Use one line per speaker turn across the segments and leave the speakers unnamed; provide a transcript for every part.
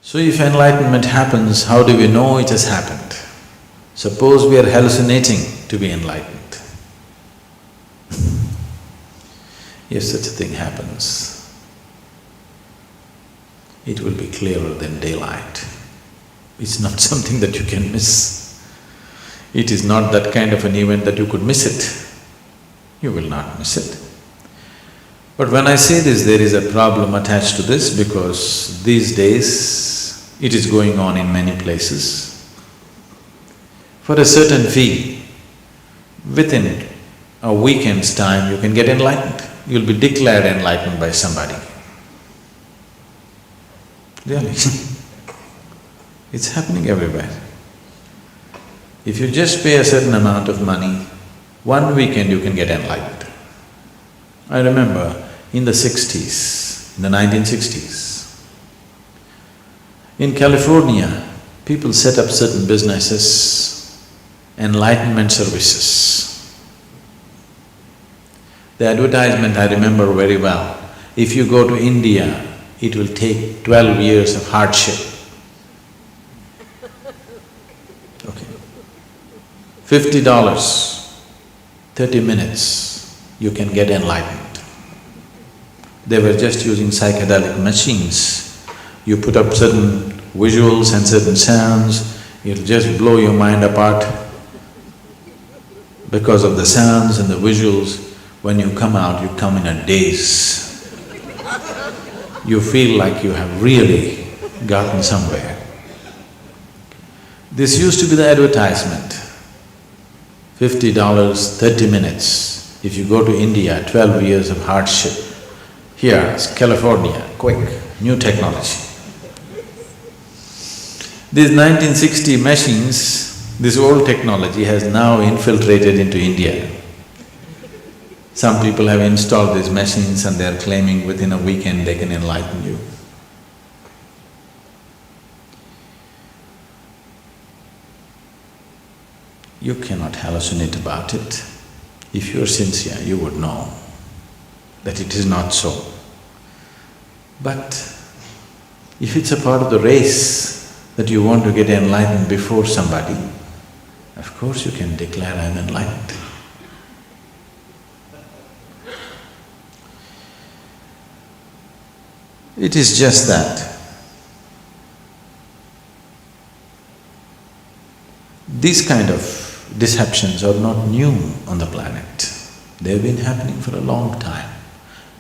So if enlightenment happens, how do we know it has happened? Suppose we are hallucinating to be enlightened. If such a thing happens, it will be clearer than daylight. It's not something that you can miss. It is not that kind of an event that you could miss it. You will not miss it. But when I say this, there is a problem attached to this because these days it is going on in many places. For a certain fee, within a weekend's time you can get enlightened. You'll be declared enlightened by somebody. Really it's happening everywhere. If you just pay a certain amount of money, one weekend you can get enlightened. I remember in the 60s, in the 1960s, in California, people set up certain businesses, enlightenment services. The advertisement I remember very well. If you go to India, it will take 12 years of hardship. Okay. $50, 30 minutes, you can get enlightened. They were just using psychedelic machines. You put up certain visuals and certain sounds, it'll just blow your mind apart. Because of the sounds and the visuals, when you come out, you come in a daze. You feel like you have really gotten somewhere. This used to be the advertisement. $50, 30 minutes. If you go to India, 12 years of hardship. Here, it's California, quick, new technology. These 1960 machines, this old technology has now infiltrated into India. Some people have installed these machines and they are claiming within a weekend they can enlighten you. You cannot hallucinate about it. If you are sincere, you would know that it is not so. But if it's a part of the race that you want to get enlightened before somebody, of course you can declare, I am enlightened. It is just that these kind of deceptions are not new on the planet. They've been happening for a long time.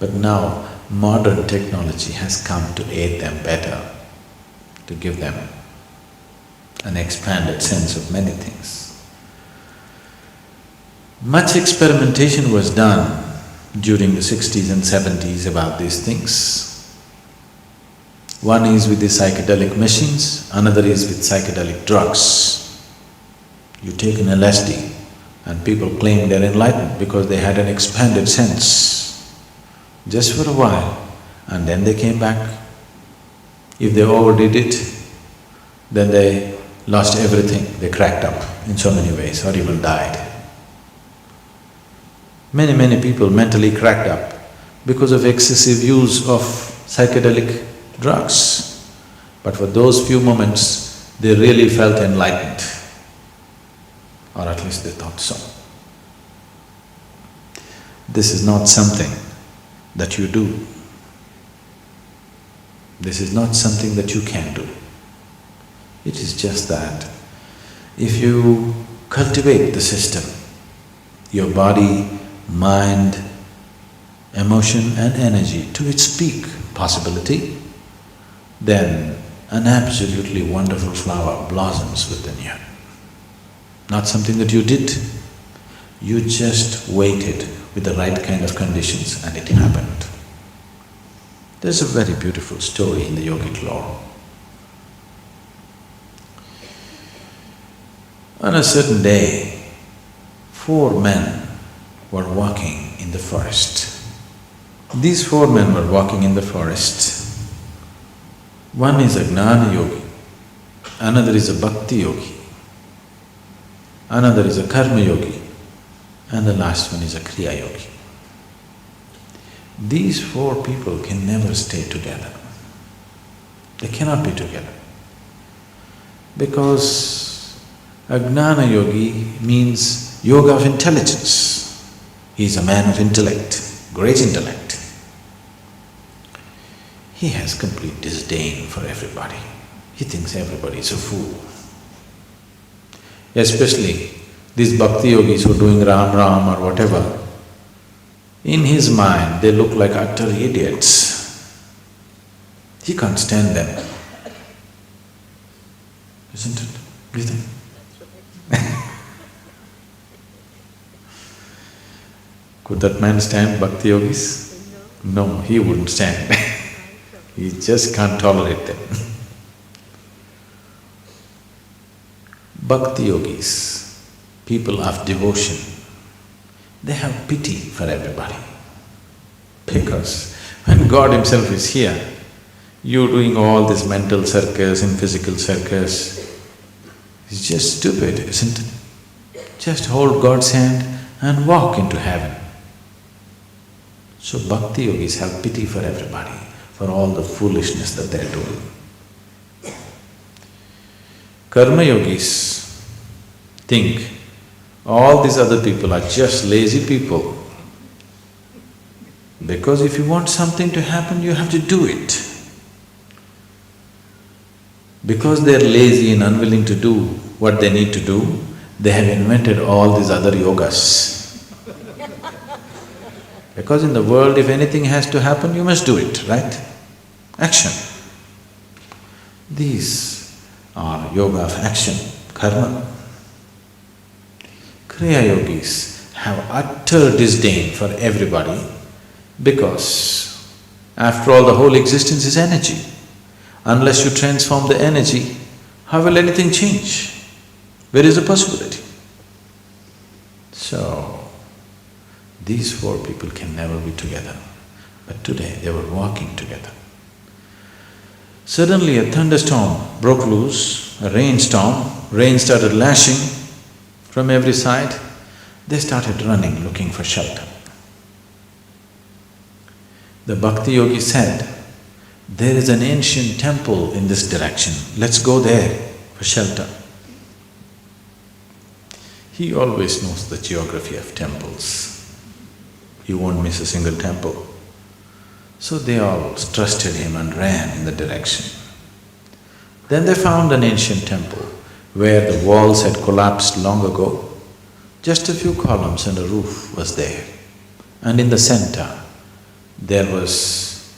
But now modern technology has come to aid them better, to give them an expanded sense of many things. Much experimentation was done during the 60s and 70s about these things. One is with the psychedelic machines, another is with psychedelic drugs. You take an LSD and people claim they're enlightened because they had an expanded sense, just for a while, and then they came back. If they overdid it, then they lost everything, they cracked up in so many ways or even died. Many people mentally cracked up because of excessive use of psychedelic drugs. But for those few moments, they really felt enlightened, or at least they thought so. This is not something that you do. This is not something that you can do. It is just that if you cultivate the system, your body, mind, emotion and energy to its peak possibility, then an absolutely wonderful flower blossoms within you. Not something that you did, you just waited with the right kind of conditions and it happened. There's a very beautiful story in the yogic lore. On a certain day, 4 men were walking in the forest. These 4 men were walking in the forest. One is a Gnana yogi, another is a Bhakti yogi, another is a Karma yogi, and the last one is a Kriya yogi. These 4 people can never stay together. They cannot be together. Because a Gnana Yogi means yoga of intelligence. He is a man of intellect, great intellect. He has complete disdain for everybody. He thinks everybody is a fool. Especially these bhakti yogis who are doing Ram Ram or whatever, in his mind they look like utter idiots. He can't stand them. Isn't it? Do you think? Could that man stand bhakti yogis? No, he wouldn't stand. He just can't tolerate them. Bhakti yogis, people of devotion, they have pity for everybody. Because when God Himself is here, you're doing all this mental circus and physical circus. It's just stupid, isn't it? Just hold God's hand and walk into heaven. So bhakti yogis have pity for everybody, for all the foolishness that they're doing. Karma yogis think all these other people are just lazy people. Because if you want something to happen, you have to do it. Because they're lazy and unwilling to do what they need to do, they have invented all these other yogas. Because in the world, if anything has to happen, you must do it, right? Action. These are yoga of action, karma. Kriya yogis have utter disdain for everybody because after all, the whole existence is energy. Unless you transform the energy, how will anything change? Where is the possibility? So, these four people can never be together. But today they were walking together. Suddenly a thunderstorm broke loose, a rainstorm, rain started lashing from every side. They started running, looking for shelter. The bhakti yogi said, "There is an ancient temple in this direction, let's go there for shelter." He always knows the geography of temples. He won't miss a single temple. So they all trusted him and ran in the direction. Then they found an ancient temple where the walls had collapsed long ago. Just a few columns and a roof was there. And in the center, there was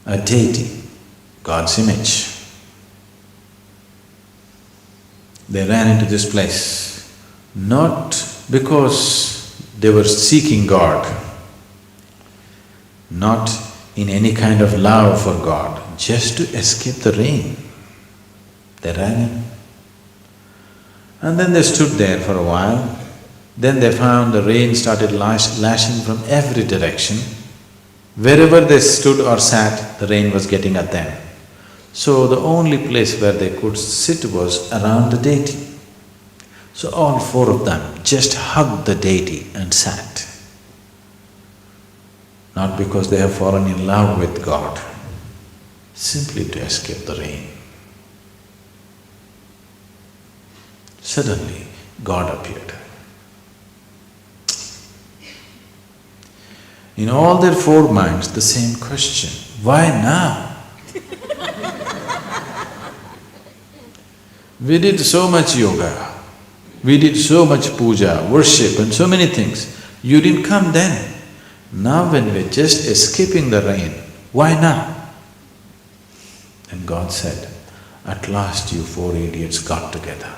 a deity, God's image. They ran into this place, not because they were seeking God, not in any kind of love for God, just to escape the rain. They ran in. And then they stood there for a while. Then they found the rain started lashing from every direction. Wherever they stood or sat, the rain was getting at them. So the only place where they could sit was around the deity. So all four of them just hugged the deity and sat. Not because they have fallen in love with God, simply to escape the rain. Suddenly, God appeared. In all their four minds, the same question, why now? We did so much yoga, we did so much puja, worship and so many things. You didn't come then. Now when we're just escaping the rain, why now? And God said, at last you four idiots got together.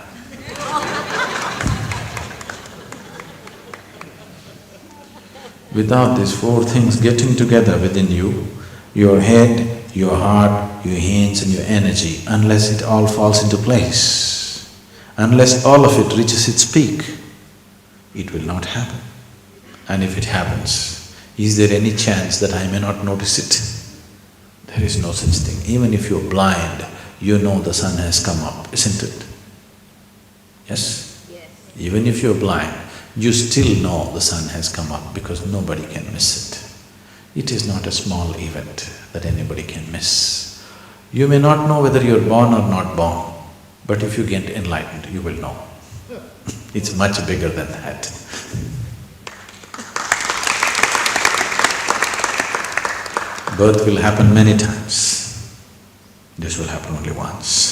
Without these four things getting together within you, your head, your heart, your hands and your energy, unless it all falls into place, unless all of it reaches its peak, it will not happen. And if it happens, is there any chance that I may not notice it? There is no such thing. Even if you're blind, you know the sun has come up, isn't it? Yes?
Yes.
Even if you're blind, you still know the sun has come up because nobody can miss it. It is not a small event that anybody can miss. You may not know whether you're born or not born, But if you get enlightened, you will know. It's much bigger than that. Birth will happen many times. This will happen only once.